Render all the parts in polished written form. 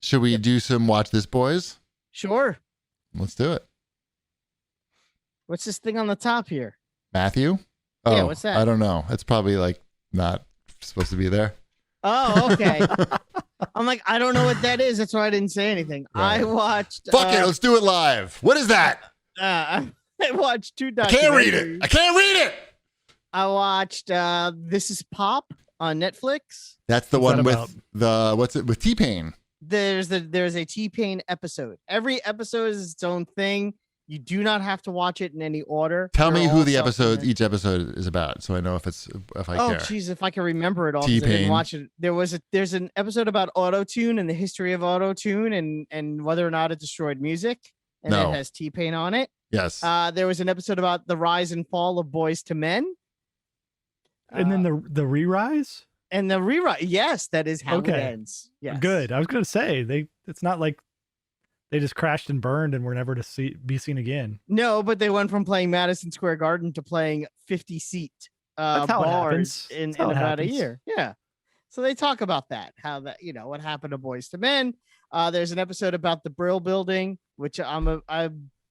Should we do some Watch This Boys? Sure. Let's do it. What's this thing on the top here? Matthew? Oh, yeah, what's that? I don't know. It's probably like not supposed to be there. Oh, okay. I'm like, I don't know what that is. That's why I didn't say anything. Right. I watched. Fuck it. Let's do it live. What is that? I watched 2 documentaries. I can't read it. I can't read it. I watched This Is Pop on Netflix. That's the one with with T-Pain. There's a T-Pain episode. Every episode is its own thing. You do not have to watch it in any order. Tell me who each episode is about, so I know if I care. Oh, jeez, if I can remember it all. T-Pain. I didn't watch it. There's an episode about auto-tune and the history of auto-tune and whether or not it destroyed music. And it has T-Pain on it. Yes. There was an episode about the rise and fall of Boys to Men. And then the re-rise? And the re-rise. Yes, that is how it ends. Yes. Good. I was going to say, it's not like they just crashed and burned and were never to be seen again. No, but they went from playing Madison Square Garden to playing 50-seat bars in about a year. Yeah. So they talk about that, how that, what happened to Boys to Men. There's an episode about the Brill Building, which I'm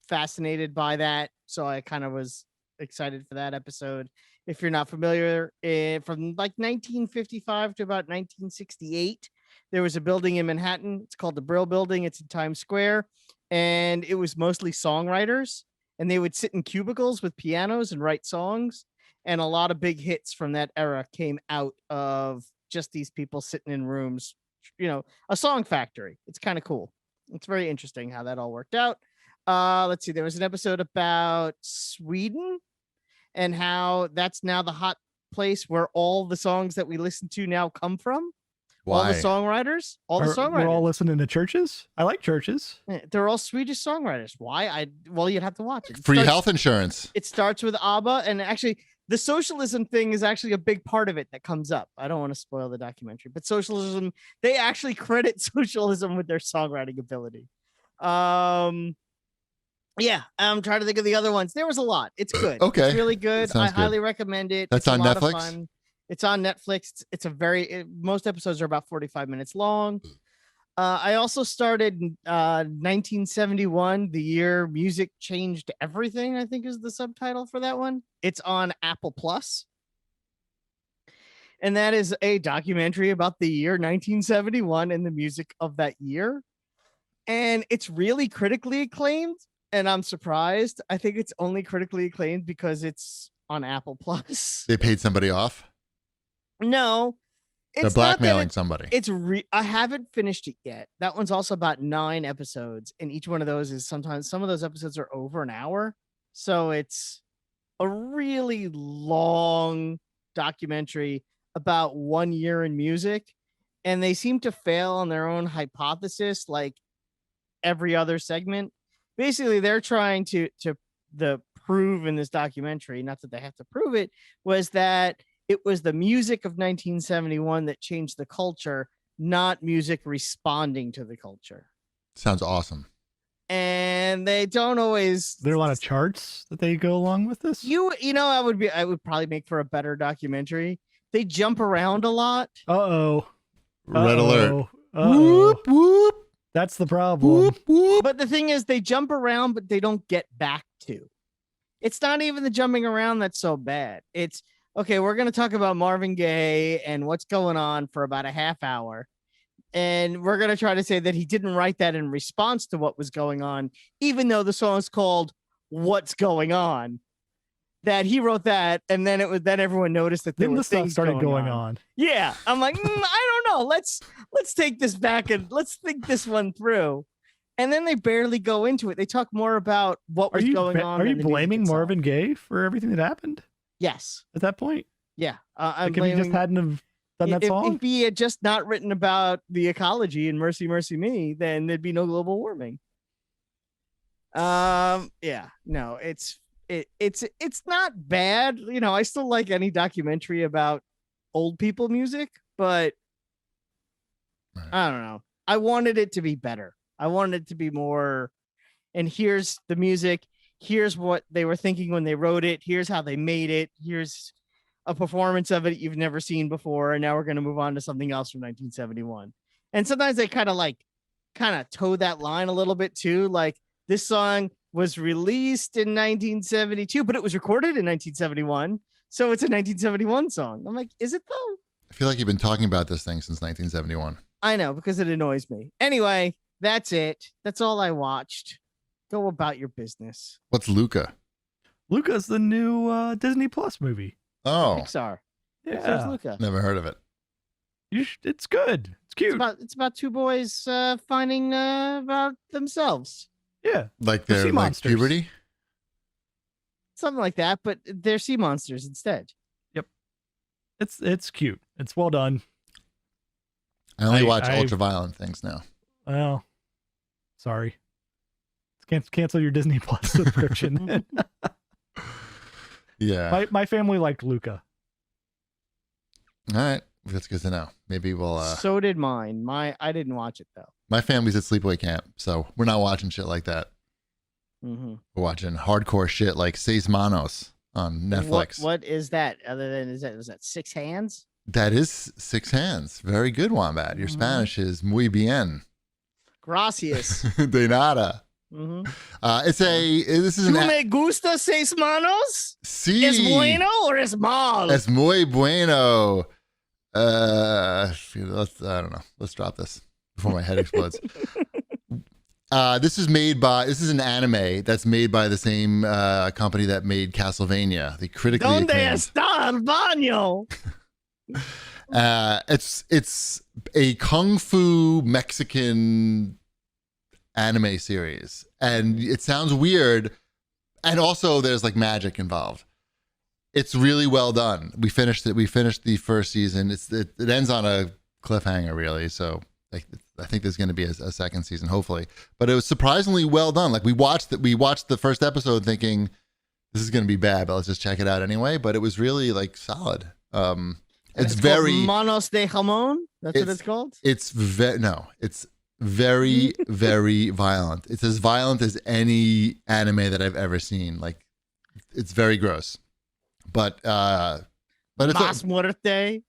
fascinated by that. So I kind of was excited for that episode. If you're not familiar, from like 1955 to about 1968, there was a building in Manhattan. It's called the Brill Building. It's in Times Square. And it was mostly songwriters. And they would sit in cubicles with pianos and write songs. And a lot of big hits from that era came out of just these people sitting in rooms, a song factory. It's kind of cool. It's very interesting how that all worked out. Let's see. There was an episode about Sweden and how that's now the hot place where all the songs that we listen to now come from. Why? All the songwriters. We're all listening to churches. I like churches. They're all Swedish songwriters. Why? Well, you'd have to watch it. Free health insurance. It starts with ABBA, and actually, the socialism thing is actually a big part of it that comes up. I don't want to spoil the documentary, but socialism, they actually credit socialism with their songwriting ability. Yeah, I'm trying to think of the other ones. There was a lot. It's good. Okay. It's really good. I highly recommend it. That's on Netflix? It's on Netflix. It's most episodes are about 45 minutes long. I also started 1971, the year music changed everything, I think is the subtitle for that one. It's on Apple Plus. And that is a documentary about the year 1971 and the music of that year. And it's really critically acclaimed. And I'm surprised. I think it's only critically acclaimed because it's on Apple Plus. They paid somebody off? No. They're blackmailing somebody. I haven't finished it yet. That one's also about 9 episodes. And each one of those is sometimes, some of those episodes are over an hour. So it's a really long documentary about 1 year in music. And they seem to fail on their own hypothesis, like every other segment. Basically, they're trying to prove in this documentary, not that they have to prove it, was that it was the music of 1971 that changed the culture, not music responding to the culture. Sounds awesome. And they don't always. There are a lot of charts that they go along with this. I would probably make for a better documentary. They jump around a lot. Uh-oh. Red alert. Whoop, whoop. That's the problem. Whoop, whoop. But the thing is, they jump around, but they don't get back to. It's not even the jumping around that's so bad. It's, okay, we're going to talk about Marvin Gaye and what's going on for about a half hour. And we're going to try to say that he didn't write that in response to what was going on, even though the song is called What's Going On. That he wrote that, and then everyone noticed that there was things started going on. Yeah, I'm like, I don't know. Let's take this back and let's think this one through. And then they barely go into it. They talk more about what was going on. Are you blaming Marvin Gaye for everything that happened? Yes. At that point? Yeah. I'm blaming. If he just hadn't have done that song? If he had just not written about the ecology and Mercy, Mercy Me, then there'd be no global warming. Yeah. No, it's not bad. I still like any documentary about old people music, but right. I don't know. I wanted it to be better. I wanted it to be more, and here's the music. Here's what they were thinking when they wrote it. Here's how they made it. Here's a performance of it you've never seen before. And now we're going to move on to something else from 1971. And sometimes they kind of like kind of toe that line a little bit too. Like this song was released in 1972, but it was recorded in 1971. So it's a 1971 song. I'm like, is it though? I feel like you've been talking about this thing since 1971. I know, because it annoys me. Anyway, that's it. That's all I watched. Go about your business. What's Luca? Luca's the new Disney Plus movie. Oh, Pixar. Yeah, Pixar's Luca. never heard of it. It's good. It's cute. It's about two boys finding about themselves. Yeah, Like They're they're sea like monsters. puberty? Something like that, but they're sea monsters instead. it's cute. It's well done. I only watch I- ultra-violent things now. Well, sorry. Cancel your Disney Plus subscription. Yeah. My family liked Luca. All right. That's good to know. Maybe we'll So did mine. I didn't watch it though. my family's at sleepaway camp, so we're not watching shit like that. Mm-hmm. We're watching hardcore shit like Seis Manos on Netflix. What is that? Other than is that Six Hands? That is Six Hands. Very good, Wombat. Your Mhm. Spanish is muy bien. Gracias. De nada. Mm-hmm. This is ¿Tú an me gusta seis manos? sí. ¿Es bueno or es mal? Es muy bueno. I don't know. Let's drop this before my head explodes. This is an anime that's made by the same company that made Castlevania, the critically ¿Dónde acclaimed. está el baño? It's a kung fu Mexican anime series, and it sounds weird, and also there's like magic involved. It's really well done. We finished it. We finished the first season. It ends on a cliffhanger, really. So I think there's going to be a second season, hopefully. But it was surprisingly well done. Like we watched the first episode thinking this is going to be bad, but let's just check it out anyway. But it was really like solid. It's very Manos de Jamón. That's what it's called. It's very, very violent. It's as violent as any anime that I've ever seen. Like, it's very gross, but it's Mas muerte.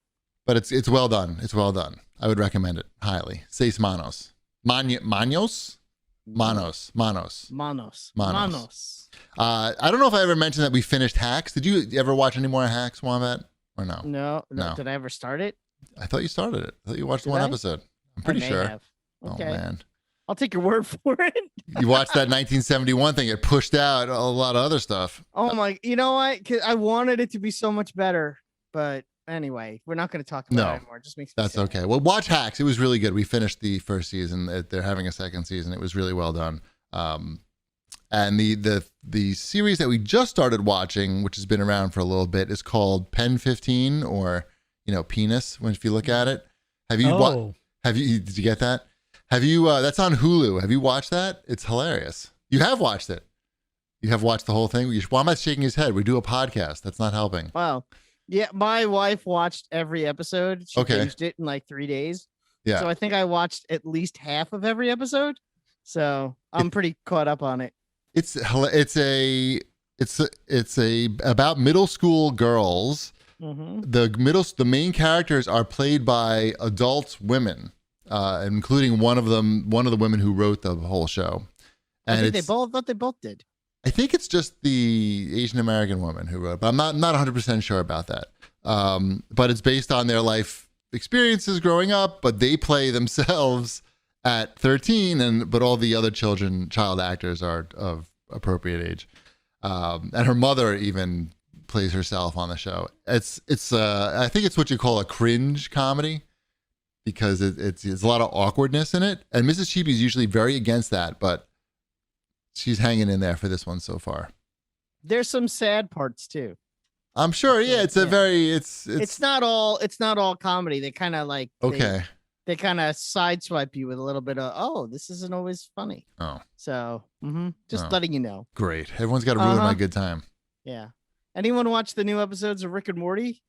but it's well done. It's well done. I would recommend it highly. Seis Manos. Manos. I don't know if I ever mentioned that we finished Hacks. Did you ever watch any more Hacks, Wombat? Or no? No. Did I ever start it? I thought you started it. I thought you watched Did one I? episode. I'm I pretty may sure. have. Okay. Oh man. I'll take your word for it. You watched that 1971 thing. It pushed out a lot of other stuff. Oh my! You know what? 'Cause I wanted it to be so much better, but anyway, we're not going to talk about it anymore. It just makes me That's sad. okay. Well, watch Hacks. It was really good. We finished the first season. They're having a second season. It was really well done. And the series that we just started watching, which has been around for a little bit, is called PEN15, or penis. If you look at it, have you? Did you get that? Have you? That's on Hulu. Have you watched that? It's hilarious. You have watched it. You have watched the whole thing. Why am I shaking his head? We do a podcast. That's not helping. Wow. Yeah, my wife watched every episode. She binged it in like 3 days. Yeah. So I think I watched at least half of every episode. So I'm pretty caught up on it. It's about middle school girls. Mm-hmm. The main characters are played by adult women, including one of the women who wrote the whole show. And I thought they both did. I think it's just the Asian American woman who wrote it, but I'm not 100% sure about that. But it's based on their life experiences growing up, but they play themselves at 13, but all the other child actors are of appropriate age. And her mother even plays herself on the show. It's I think it's what you call a cringe comedy, because it's a lot of awkwardness in it. And Mrs. Chibi is usually very against that, but she's hanging in there for this one so far. There's some sad parts too. I'm sure. Yeah, it's not all comedy. They kind of like They kind of sideswipe you with a little bit of, this isn't always funny. Oh, so just letting you know. Great. Everyone's got to ruin my good time. Yeah. Anyone watch the new episodes of Rick and Morty,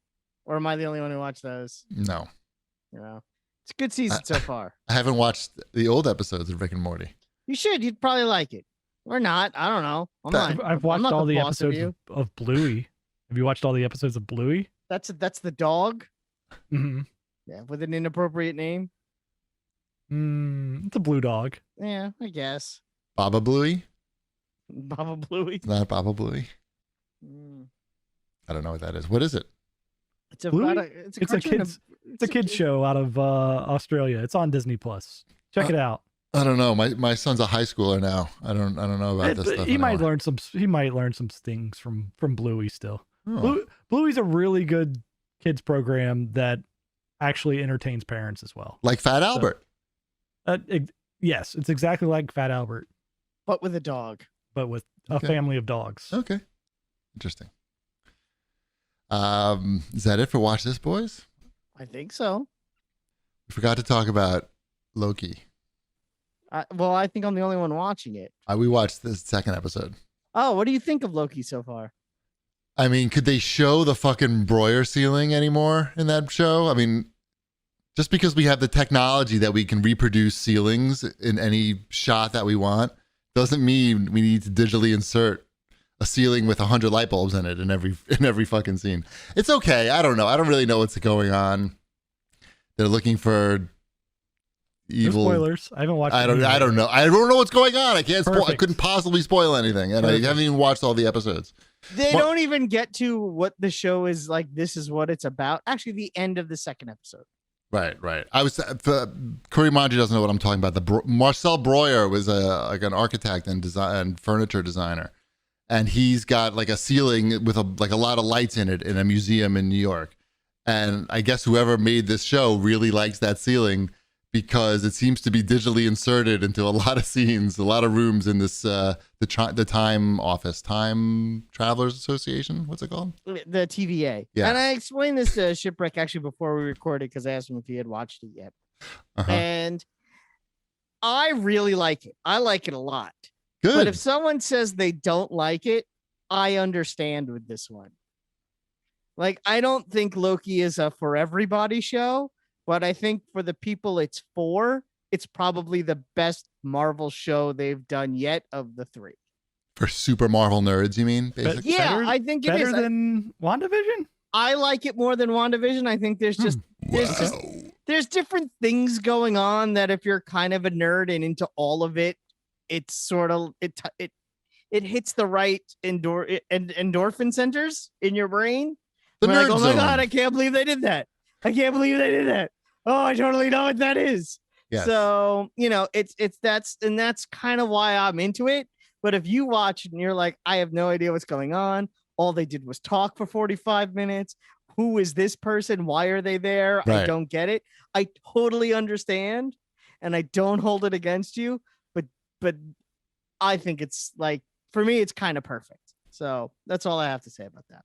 or am I the only one who watched those? No. It's a good season so far. I haven't watched the old episodes of Rick and Morty. You should. You'd probably like it. Or not. I don't know. I've watched all the episodes of Bluey. Have you watched all the episodes of Bluey? That's the dog. Mm-hmm. Yeah, with an inappropriate name. It's a blue dog. Yeah, I guess. Baba Bluey? Baba Bluey. It's not Baba Bluey. Mm. I don't know what that is. What is it? It's a kids show out of Australia. It's on Disney Plus. Check it out. I don't know. My son's a high schooler now. I don't know about this stuff. He anymore. might learn some things from Bluey still. Oh. Bluey's a really good kids program that actually entertains parents as well. Like Fat Albert. Yes, it's exactly like Fat Albert, but with a dog. But with a family of dogs. Okay. Interesting. Is that it for Watch This, boys? I think so. We forgot to talk about Loki. Well, I think I'm the only one watching it. We watched the second episode. Oh, what do you think of Loki so far? I mean, could they show the fucking Breuer ceiling anymore in that show? I mean, just because we have the technology that we can reproduce ceilings in any shot that we want doesn't mean we need to digitally insert a ceiling with 100 light bulbs in it in every fucking scene. It's okay. I don't know. I don't really know what's going on. They're looking for evil. No spoilers. I haven't watched. I don't know. I don't know what's going on. I can't spoil. I couldn't possibly spoil anything, and I haven't even watched all the episodes. They don't even get to what the show is like. This is what it's about. Actually, the end of the second episode. Right. I was Curry Manji doesn't know what I'm talking about. Marcel Breuer was like an architect and furniture designer, and he's got like a ceiling with a lot of lights in it in a museum in New York. And I guess whoever made this show really likes that ceiling because it seems to be digitally inserted into a lot of scenes, a lot of rooms in this the Time Travelers Association. What's it called? The TVA. Yeah. And I explained this to Shipwreck actually before we recorded because I asked him if he had watched it yet. Uh-huh. And I really like it. I like it a lot. Good. But if someone says they don't like it, I understand with this one. Like, I don't think Loki is a for everybody show, but I think for the people it's probably the best Marvel show they've done yet of the three. For super Marvel nerds, you mean? Basically? Yeah, I think it is. Better than WandaVision? I like it more than WandaVision. I think there's different things going on that if you're kind of a nerd and into all of it, it's sort of it hits the right endorphin centers in your brain. Like, oh my God, I can't believe they did that. I can't believe they did that. Oh, I totally know what that is. Yes. So, that's kind of why I'm into it. But if you watch and you're like, I have no idea what's going on. All they did was talk for 45 minutes. Who is this person? Why are they there? Right. I don't get it. I totally understand. And I don't hold it against you. But I think it's like, for me, it's kind of perfect. So that's all I have to say about that.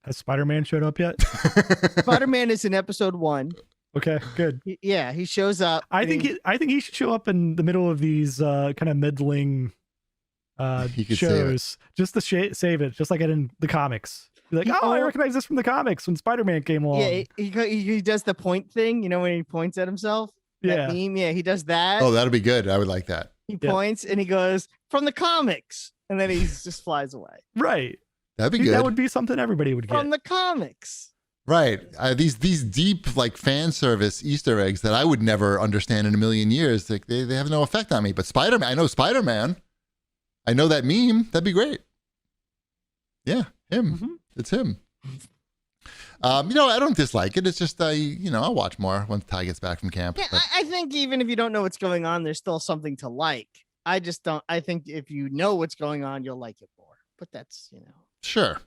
Has Spider-Man showed up yet? Spider-Man is in episode 1. Okay, good. He shows up. I think he should show up in the middle of these kind of middling shows just to save it, just like in the comics. Be like, I recognize this from the comics when Spider-Man came along. Yeah, he does the point thing, when he points at himself. Yeah. That meme, he does that. Oh, that'd be good. I would like that. He points and he goes, from the comics. And then he just flies away. Right. That'd be good. That would be something everybody would get. From the comics. Right. These deep like fan service Easter eggs that I would never understand in a million years. Like they have no effect on me. But Spider-Man, I know Spider-Man. I know that meme. That'd be great. Yeah, him. Mm-hmm. It's him. I don't dislike it. It's just I'll watch more once Ty gets back from camp. Yeah, I think even if you don't know what's going on, there's still something to like. I just don't. I think if you know what's going on, you'll like it more. But that's Sure.